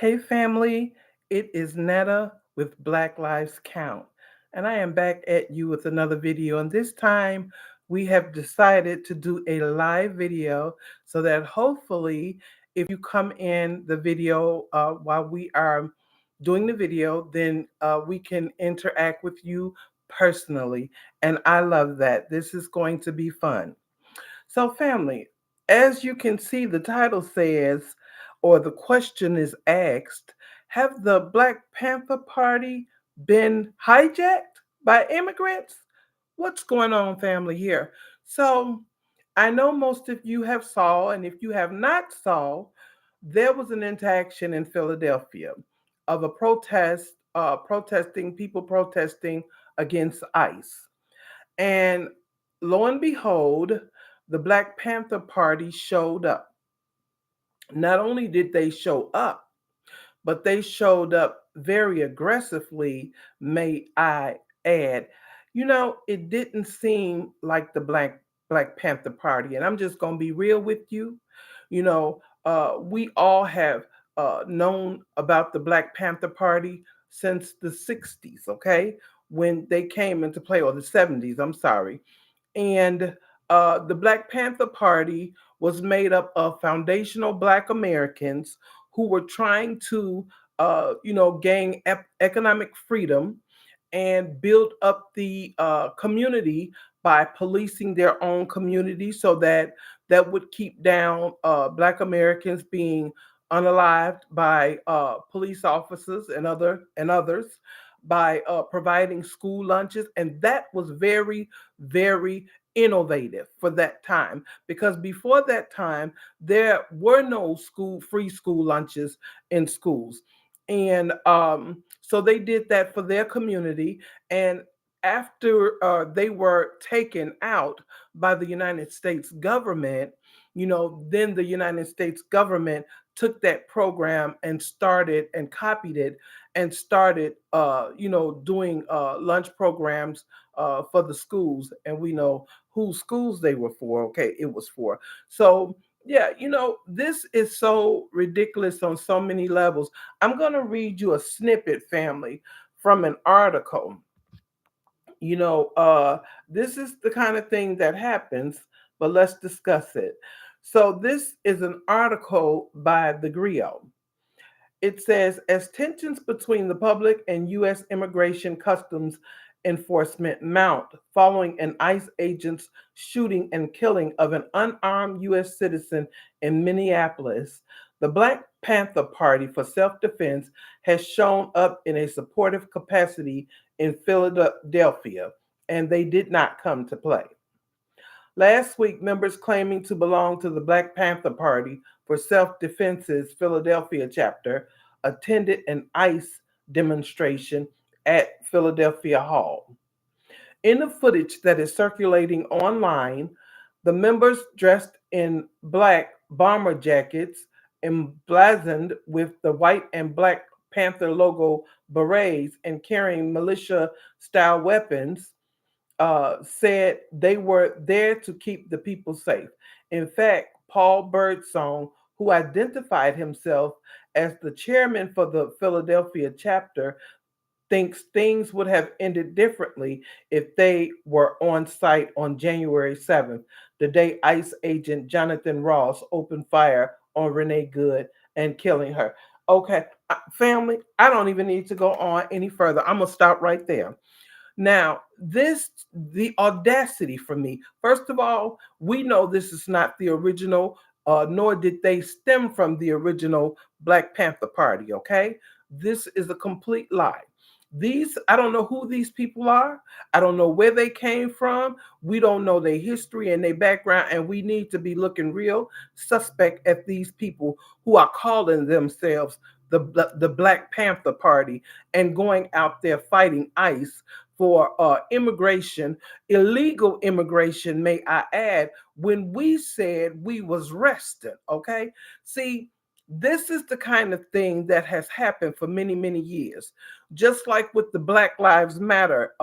Hey family, it is Netta with Black Lives Count, and I am back at you with another video. And this time we have decided to do a live video so that hopefully, if you come in the video while we are doing the video, then we can interact with you personally. And I love that. This is going to be fun. So, family, as you can see, the title says, or the question is asked, have the Black Panther Party been hijacked by immigrants? What's going on, family, here? So, I know most of you have saw, and if you have not saw, there was an interaction in Philadelphia of a protest, people protesting against ICE. And lo and behold, the Black Panther Party showed up. Not only did they show up, but they showed up very aggressively, may I add. It didn't seem like the Black Panther Party, and I'm just gonna be real with you. We all have known about the Black Panther Party since the '60s, okay, when they came into play, or the '70s. I'm sorry. And the Black Panther Party was made up of foundational Black Americans who were trying to, gain economic freedom and build up the community by policing their own community, so that would keep down Black Americans being unalived by police officers and others, by providing school lunches. And that was very, very innovative for that time, because before that time there were no free school lunches in schools. And so they did that for their community. And after they were taken out by the United States government, then the United States government took that program and started and copied it, and started doing lunch programs for the schools. And we know whose schools they were for. Okay, it was for. So yeah, this is so ridiculous on so many levels. I'm going to read you a snippet, family, from an article. you know uh this is the kind of thing that happens, but let's discuss it. So this is an article by the Griot. It says, as tensions between the public and U.S. Immigration Customs Enforcement mount following an ICE agent's shooting and killing of an unarmed U.S. citizen in Minneapolis, the Black Panther Party for Self Defense has shown up in a supportive capacity in Philadelphia, and they did not come to play. Last week, members claiming to belong to the Black Panther Party for Self Defense's Philadelphia chapter attended an ICE demonstration at Philadelphia Hall. In the footage that is circulating online, the members, dressed in black bomber jackets emblazoned with the white and Black Panther logo berets and carrying militia style weapons, said they were there to keep the people safe. In fact, Paul Birdsong, who identified himself as the chairman for the Philadelphia chapter, thinks things would have ended differently if they were on site on January 7th, the day ICE agent Jonathan Ross opened fire on Renee Good and killing her. Okay, family, I don't even need to go on any further. I'm going to stop right there. Now, the audacity for me. First of all, we know this is not the original, nor did they stem from the original Black Panther Party, okay? This is a complete lie. I don't know who these people are. I don't know where they came from. We don't know their history and their background, and we need to be looking real suspect at these people who are calling themselves the Black Panther Party and going out there fighting ICE for immigration, illegal immigration, may I add, when we said we was resting, okay? See, this is the kind of thing that has happened for many, many years. Just like with the Black Lives Matter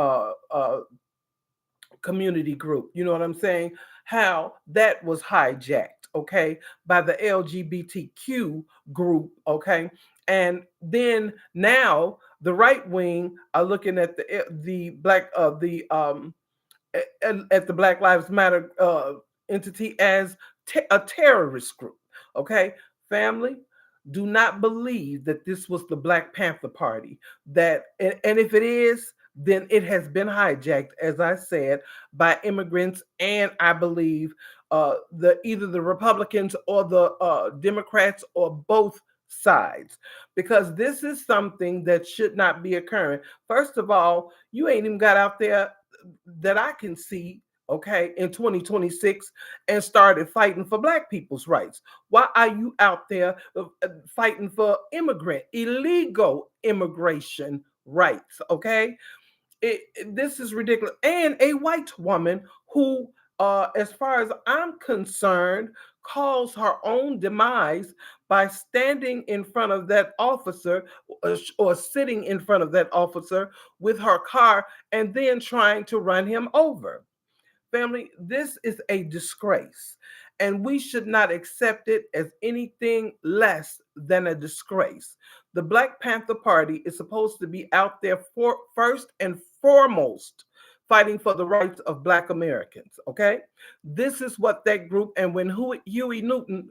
community group, you know what I'm saying? How that was hijacked. okay, by the LGBTQ group, okay, and then now the right wing are looking at the black at the Black Lives Matter entity as a terrorist group. Okay, family, do not believe that this was the Black Panther Party. That and if it is, then it has been hijacked, as I said, by immigrants, and I believe the either the Republicans or the Democrats or both sides, because this is something that should not be occurring. First of all, you ain't even got out there that I can see, okay, in 2026 and started fighting for Black people's rights. Why are you out there fighting for illegal immigration rights, okay? This is ridiculous. And a white woman who, as far as I'm concerned, caused her own demise by standing in front of that officer or sitting in front of that officer with her car and then trying to run him over. Family, this is a disgrace, and we should not accept it as anything less than a disgrace. The Black Panther Party is supposed to be out there for first and foremost fighting for the rights of Black Americans. Okay, this is what that group, and when Huey Newton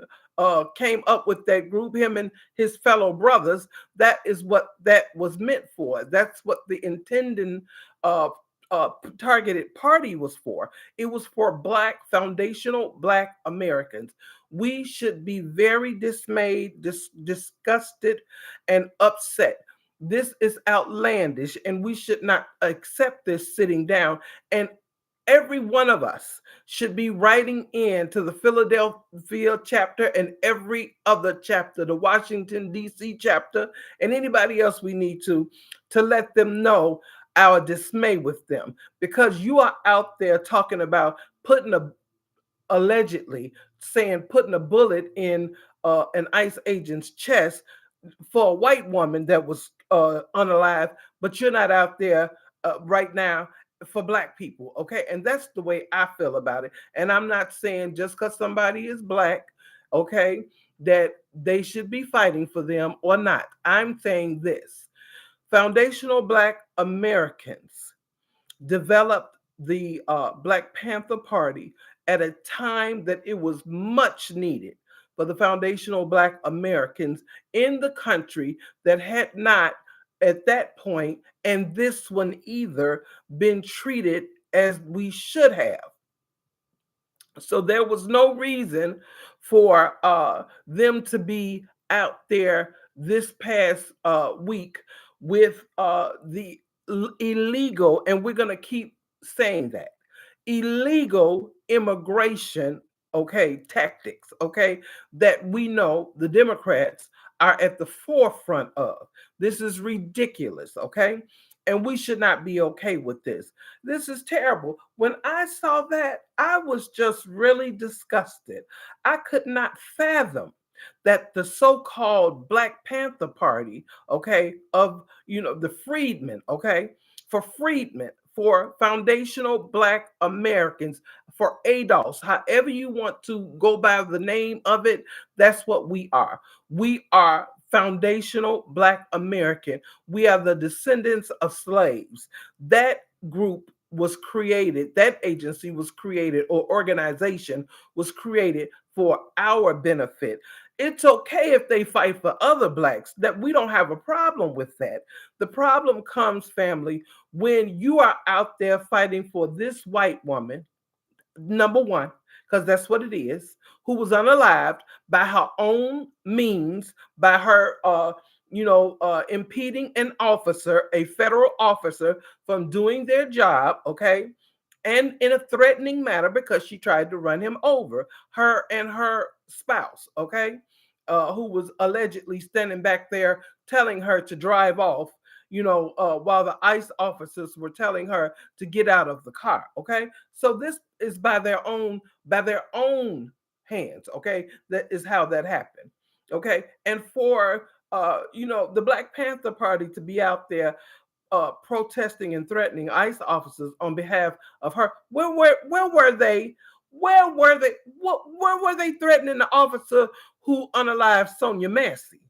came up with that group, him and his fellow brothers, that is what that was meant for. That's what the intending uh, targeted party was for. It was for Black, foundational Black Americans. We should be very dismayed, disgusted, and upset. This is outlandish, and we should not accept this sitting down. And every one of us should be writing in to the Philadelphia chapter and every other chapter, the Washington, D.C. chapter, and anybody else we need to let them know our dismay with them, because you are out there talking about putting a allegedly saying putting a bullet in an ICE agent's chest for a white woman that was unalive, but you're not out there right now for Black people, okay? And that's the way I feel about it. And I'm not saying just because somebody is Black, okay, that they should be fighting for them or not. I'm saying this: foundational Black Americans developed the Black Panther Party at a time that it was much needed for the foundational Black Americans in the country that had not, at that point, and this one either, been treated as we should have. So there was no reason for them to be out there this past week with the illegal, and we're going to keep saying that, illegal immigration, okay, tactics, okay, that we know the Democrats are at the forefront of. This is ridiculous, okay? And we should not be okay with this. This is terrible. When I saw that, I was just really disgusted. I could not fathom that the so-called Black Panther Party, okay, of the freedmen, okay, for freedmen, for foundational Black Americans, for adults, however you want to go by the name of it, that's what we are. We are foundational Black American. We are the descendants of slaves. That group was created, that agency was created, or organization was created for our benefit. It's okay if they fight for other Blacks, that we don't have a problem with that. The problem comes, family, when you are out there fighting for this white woman, number one, because that's what it is, who was unalived by her own means, by her, impeding an officer, a federal officer, from doing their job, okay, and in a threatening manner because she tried to run him over, her and her spouse, okay, who was allegedly standing back there telling her to drive off, while the ICE officers were telling her to get out of the car. Okay, so this is by their own hands. Okay, that is how that happened. Okay, and for the Black Panther Party to be out there protesting and threatening ICE officers on behalf of her. Where were they Where were they? Where were they threatening the officer who unalived Sonia Massey?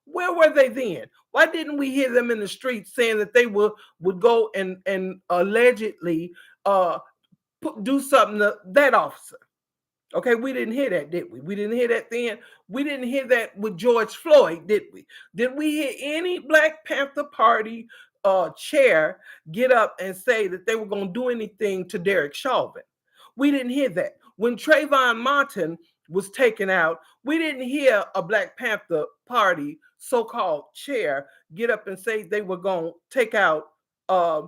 Where were they then? Why didn't we hear them in the streets saying that they would go and allegedly uh, do something to that officer? Okay, we didn't hear that, did we? We didn't hear that then. We didn't hear that with George Floyd, did we? Did we hear any Black Panther Party chair get up and say that they were going to do anything to Derek Chauvin? We didn't hear that. When Trayvon Martin was taken out, we didn't hear a Black Panther Party so-called chair get up and say they were going to take out uh,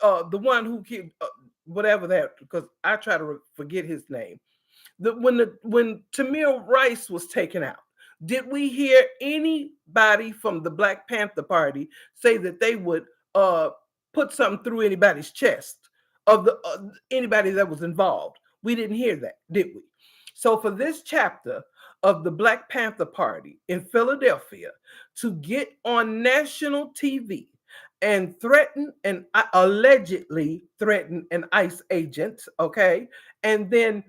the one who whatever that, because I try to forget his name. When Tamir Rice was taken out, did we hear anybody from the Black Panther Party say that they would put something through anybody's chest of the anybody that was involved? We didn't hear that, did we? So for this chapter of the Black Panther Party in Philadelphia to get on national TV and threaten and allegedly threaten an ICE agent, okay, and then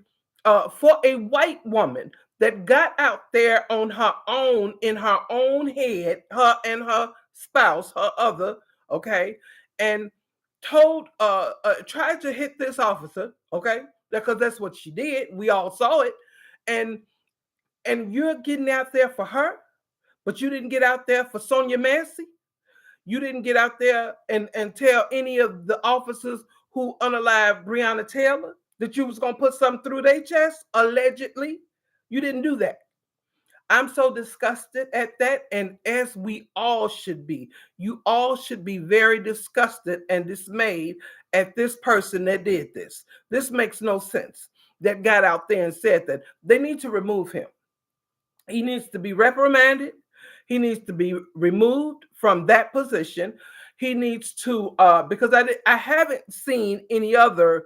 for a white woman that got out there on her own, in her own head, her and her spouse, her other, okay, and tried to hit this officer, okay, because that's what she did. We all saw it, and you're getting out there for her, but you didn't get out there for Sonia Massey. You didn't get out there and tell any of the officers who unalived Breonna Taylor that you was going to put something through their chest, allegedly. You didn't do that. I'm so disgusted at that, and as we all should be. You all should be very disgusted and dismayed at this person that did this. This makes no sense. That got out there and said that. They need to remove him. He needs to be reprimanded. He needs to be removed from that position. He needs to, because I haven't seen any other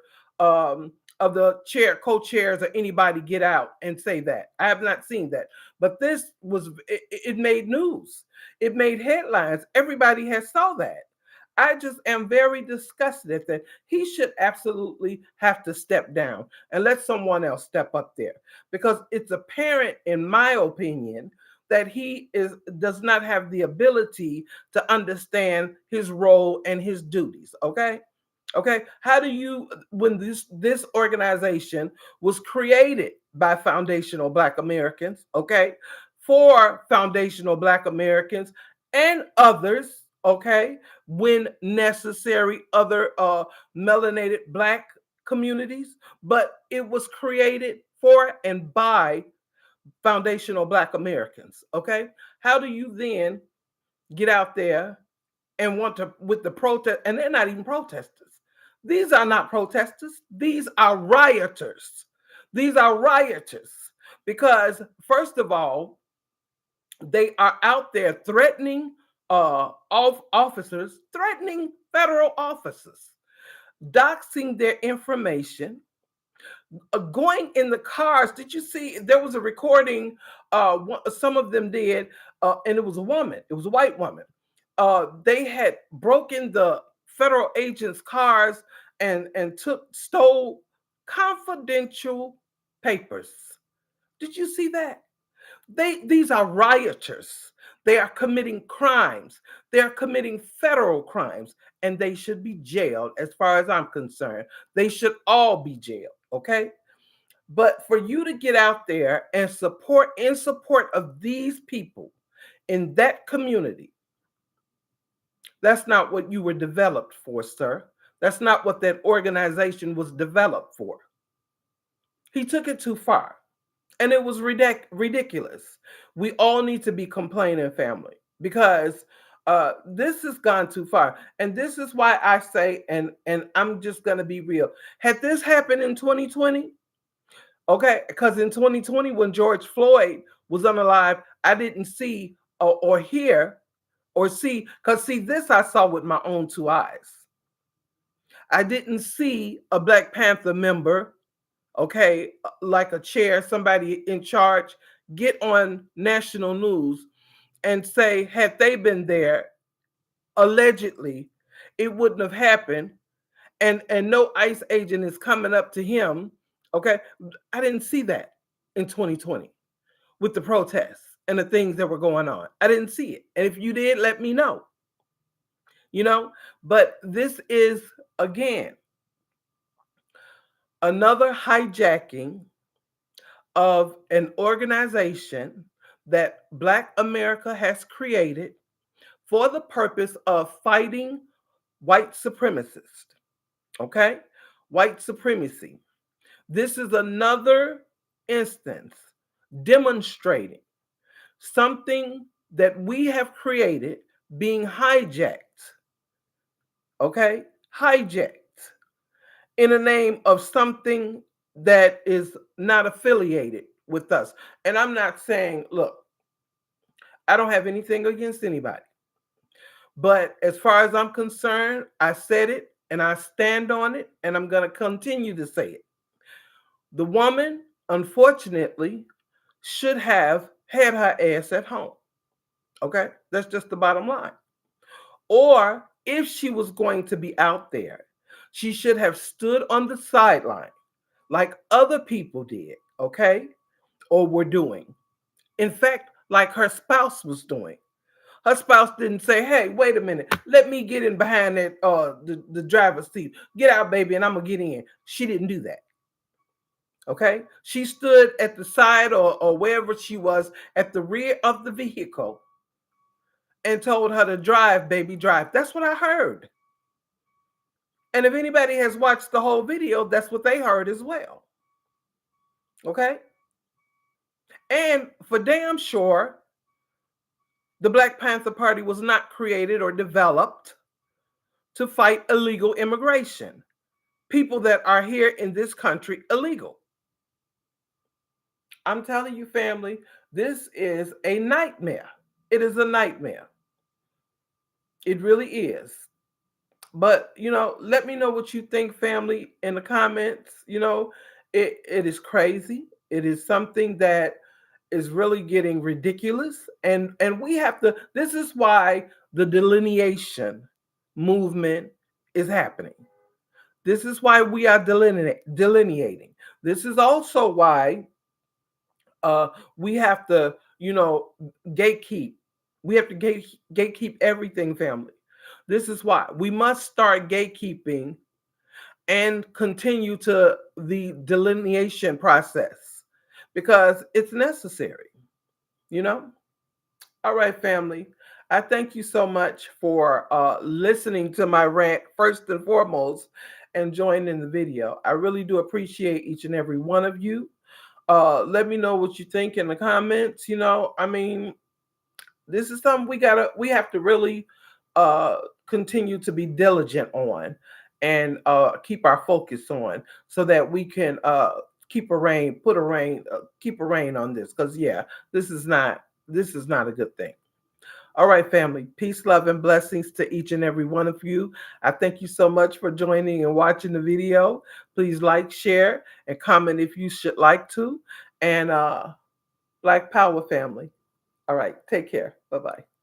of the co-chairs or anybody get out and say that. I have not seen that. But this it made news. It made headlines. Everybody has saw that. I just am very disgusted at that. He should absolutely have to step down and let someone else step up there, because it's apparent, in my opinion, that he does not have the ability to understand his role and his duties. Okay, how do you, when this organization was created by foundational Black Americans, okay, for foundational Black Americans and others, okay, when necessary, other melanated Black communities, but it was created for and by foundational Black Americans, okay? How do you then get out there and want to, with the protest, and they're not even protesters. These are not protesters. These are rioters. These are rioters because, first of all, they are out there threatening officers, threatening federal officers, doxing their information, going in the cars. Did you see there was a recording? Some of them did, and it was a woman. It was a white woman. They had broken the federal agents' cars and stole confidential papers. Did you see that? These are rioters. They are committing crimes. They are committing federal crimes, and they should be jailed. As far as I'm concerned, they should all be jailed. Okay. But for you to get out there and support of these people in that community, that's not what you were developed for, sir. That's not what that organization was developed for. He took it too far, and it was ridiculous. We all need to be complaining, family, because this has gone too far. And this is why I say, and I'm just going to be real. Had this happened in 2020, okay, because in 2020, when George Floyd was unalive, I didn't see or hear or see, because see, this I saw with my own two eyes. I didn't see a Black Panther member, okay, like a chair, somebody in charge, get on national news and say, had they been there, allegedly, it wouldn't have happened. And no ICE agent is coming up to him, Okay. I didn't see that in 2020 with the protests and the things that were going on. I didn't see it. And if you did, let me know. You know, but this is again another hijacking of an organization that Black America has created for the purpose of fighting white supremacists. Okay? White supremacy. This is another instance demonstrating something that we have created being hijacked. Okay? Hijacked in the name of something that is not affiliated with us. And I'm not saying, look, I don't have anything against anybody. But as far as I'm concerned, I said it and I stand on it and I'm going to continue to say it. The woman, unfortunately, should have had her ass at home. Okay? That's just the bottom line. Or if she was going to be out there, she should have stood on the sideline like other people did, okay? Or were doing. In fact, like her spouse was doing. Her spouse didn't say, "Hey, wait a minute, let me get in behind that the driver's seat. Get out, baby, and I'm gonna get in." She didn't do that. Okay? She stood at the side or wherever she was at the rear of the vehicle and told her to drive, baby, drive. That's what I heard. And if anybody has watched the whole video, that's what they heard as well. Okay? And for damn sure, the Black Panther Party was not created or developed to fight illegal immigration. People that are here in this country illegal. I'm telling you, family, this is a nightmare. It is a nightmare. It really is. But, let me know what you think, family, in the comments. It is crazy. It is something that is really getting ridiculous. And we have to, this is why the delineation movement is happening. This is why we are delineating. This is also why we have to, gatekeep. We have to gatekeep everything, family. This is why we must start gatekeeping and continue to the delineation process because it's necessary, you know? All right, family. I thank you so much for listening to my rant first and foremost and joining the video. I really do appreciate each and every one of you. Let me know what you think in the comments. This is something we have to really continue to be diligent on and keep our focus on so that we can keep a rein on this, because yeah, this is not a good thing. All right, family. Peace, love, and blessings to each and every one of you. I thank you so much for joining and watching the video. Please like, share, and comment if you should like to. And Black Power, family. All right. Take care. Bye-bye.